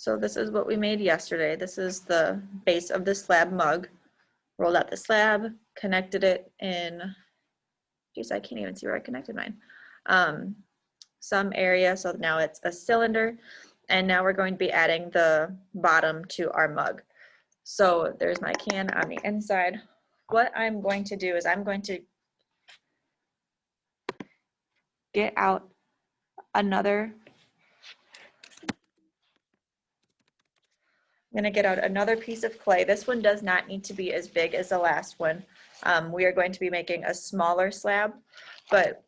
So this is what we made yesterday. This is the base of the slab mug. Rolled out the slab, connected it in, geez, I can't even see where I connected mine. Some area, so now it's a cylinder. And now we're going to be adding the bottom to our mug. So there's my can on the inside. What I'm going to do is I'm going to get out another piece of clay. This one does not need to be as big as the last one. We are going to be making a smaller slab, but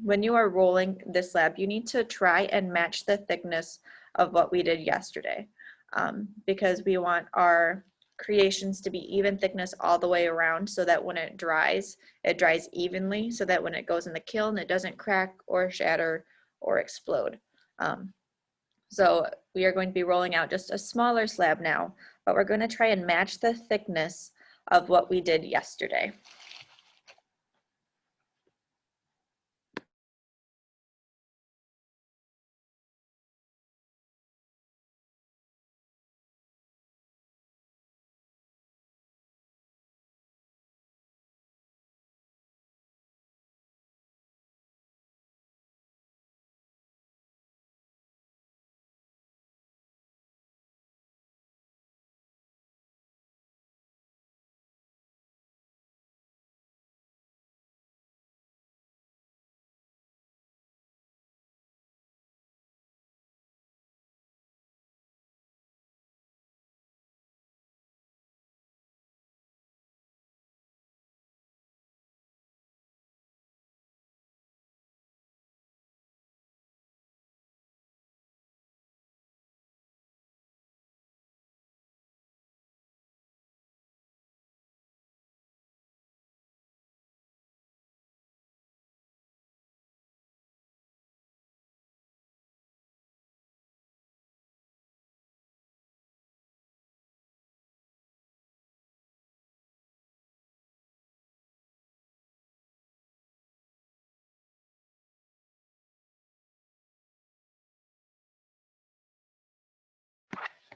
when you are rolling this slab, you need to try and match the thickness of what we did yesterday, because we want our creations to be even thickness all the way around, so that when it dries evenly, so that when it goes in the kiln, it doesn't crack or shatter or explode. So we are going to be rolling out just a smaller slab now, but we're going to try and match the thickness of what we did yesterday.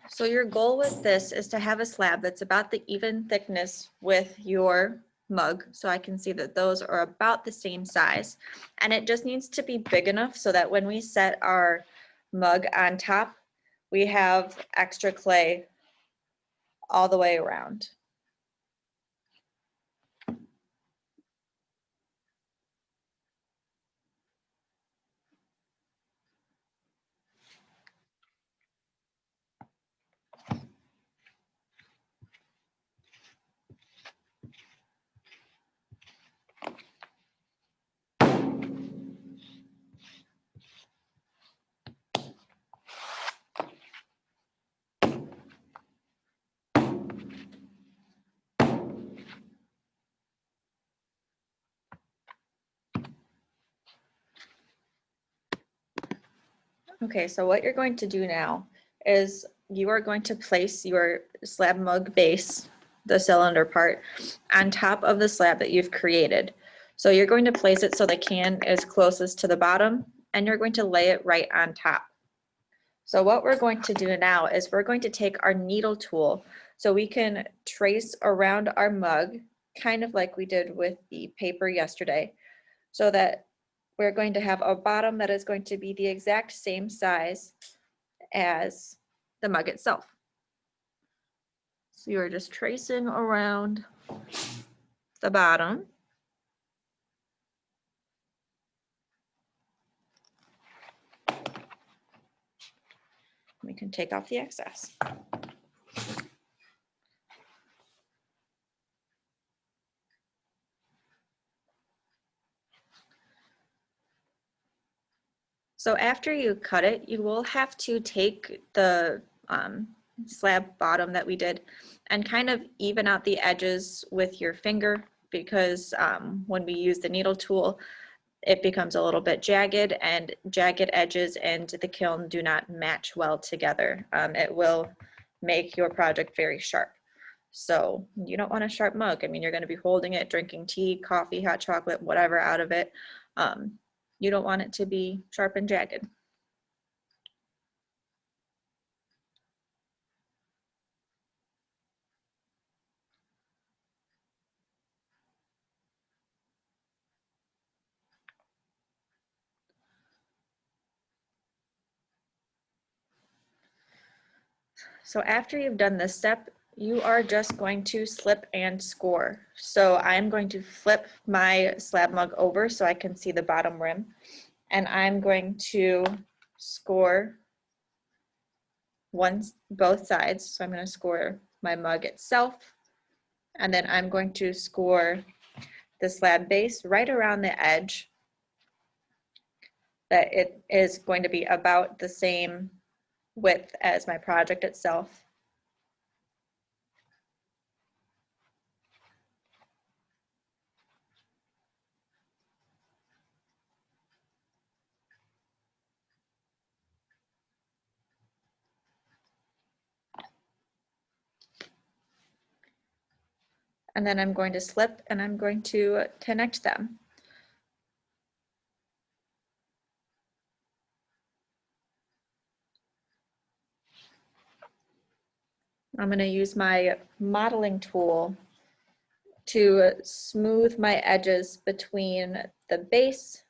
So your goal with this is to have a slab that's about the even thickness with your mug. So I can see that those are about the same size, and it just needs to be big enough so that when we set our mug on top, we have extra clay all the way around. Okay, so what you're going to do now is you are going to place your slab mug base, the cylinder part, on top of the slab that you've created. So you're going to place it so the can is closest to the bottom, and you're going to lay it right on top. So what we're going to do now is we're going to take our needle tool so we can trace around our mug, kind of like we did with the paper yesterday, so that we're going to have a bottom that is going to be the exact same size as the mug itself. So you're just tracing around the bottom. We can take off the excess. So after you cut it, you will have to take the slab bottom that we did and kind of even out the edges with your finger, because when we use the needle tool, it becomes a little bit jagged, and jagged edges and the kiln do not match well together. It will make your project very sharp. So you don't want a sharp mug. I mean, you're going to be holding it, drinking tea, coffee, hot chocolate, whatever out of it. You don't want it to be sharp and jagged. So after you've done this step, you are just going to slip and score. So I'm going to flip my slab mug over so I can see the bottom rim, and I'm going to score both sides. So I'm going to score my mug itself, and then I'm going to score the slab base right around the edge, that it is going to be about the same width as my project itself. And then I'm going to slip and I'm going to connect them. I'm going to use my modeling tool to smooth my edges between the base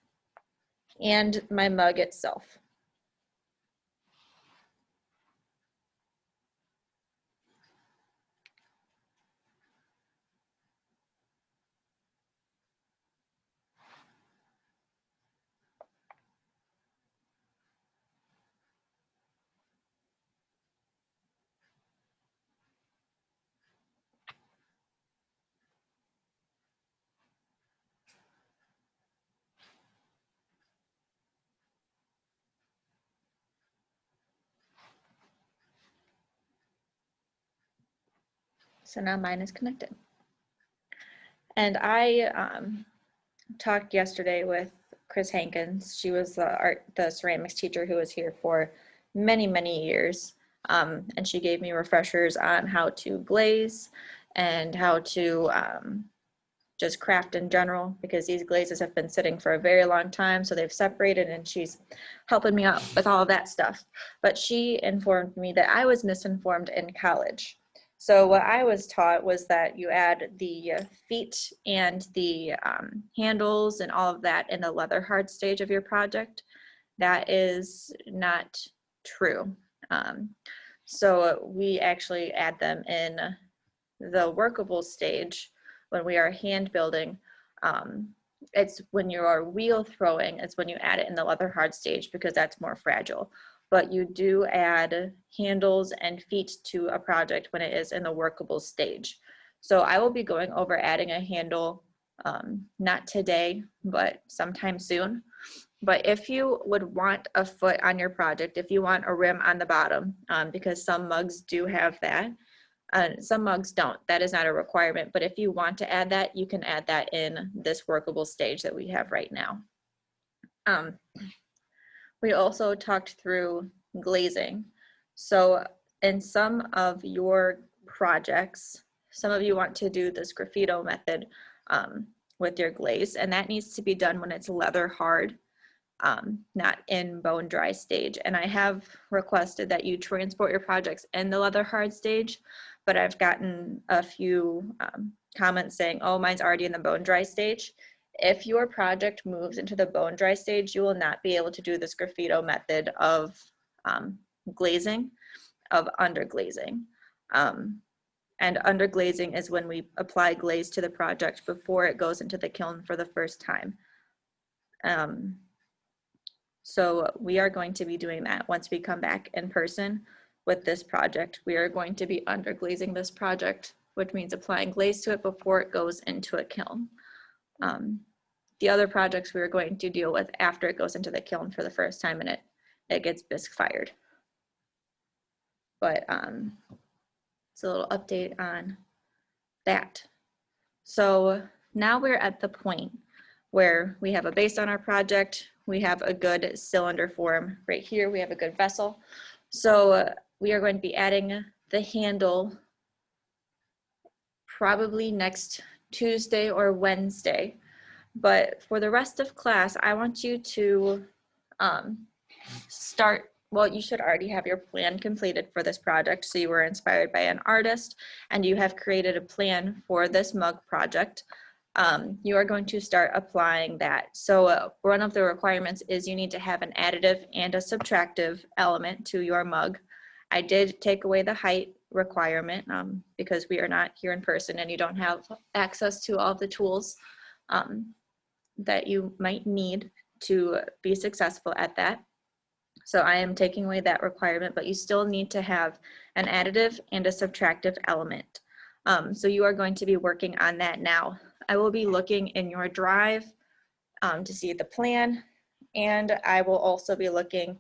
and my mug itself. So now mine is connected. And I talked yesterday with Chris Hankins. She was the ceramics teacher who was here for many, many years. And she gave me refreshers on how to glaze and how to just craft in general, because these glazes have been sitting for a very long time, so they've separated, and she's helping me out with all of that stuff. But she informed me that I was misinformed in college. So what I was taught was that you add the feet and the handles and all of that in the leather hard stage of your project. That is not true. So we actually add them in the workable stage when we are hand building. It's when you are wheel throwing, it's when you add it in the leather hard stage, because that's more fragile. But you do add handles and feet to a project when it is in the workable stage. So I will be going over adding a handle, not today, but sometime soon. But if you would want a foot on your project, if you want a rim on the bottom, because some mugs do have that, some mugs don't. That is not a requirement, but if you want to add that, you can add that in this workable stage that we have right now. We also talked through glazing. So in some of your projects, some of you want to do this graffito method with your glaze, and that needs to be done when it's leather hard, not in bone dry stage. And I have requested that you transport your projects in the leather hard stage, but I've gotten a few comments saying, oh, mine's already in the bone dry stage. If your project moves into the bone dry stage, you will not be able to do this graffito method of glazing, of underglazing. And underglazing is when we apply glaze to the project before it goes into the kiln for the first time. So we are going to be doing that once we come back in person with this project. We are going to be underglazing this project, which means applying glaze to it before it goes into a kiln. The other projects we are going to deal with after it goes into the kiln for the first time and it gets bisque fired. But it's a little update on that. So now we're at the point where we have a base on our project, we have a good cylinder form right here, we have a good vessel. So we are going to be adding the handle probably next Tuesday or Wednesday. But for the rest of class, I want you to start, well, you should already have your plan completed for this project. So you were inspired by an artist and you have created a plan for this mug project. You are going to start applying that. So one of the requirements is you need to have an additive and a subtractive element to your mug. I did take away the height requirement because we are not here in person and you don't have access to all the tools that you might need to be successful at that. So I am taking away that requirement, but you still need to have an additive and a subtractive element. So you are going to be working on that now. I will be looking in your drive to see the plan, and I will also be looking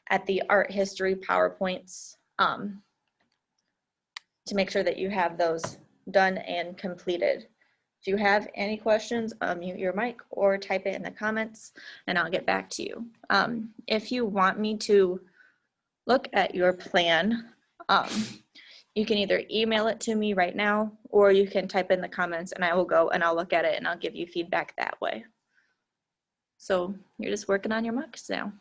at the art history PowerPoints to make sure that you have those done and completed. If you have any questions, mute your mic or type it in the comments and I'll get back to you. If you want me to look at your plan, you can either email it to me right now or you can type in the comments and I will go and I'll look at it and I'll give you feedback that way. So you're just working on your mugs now.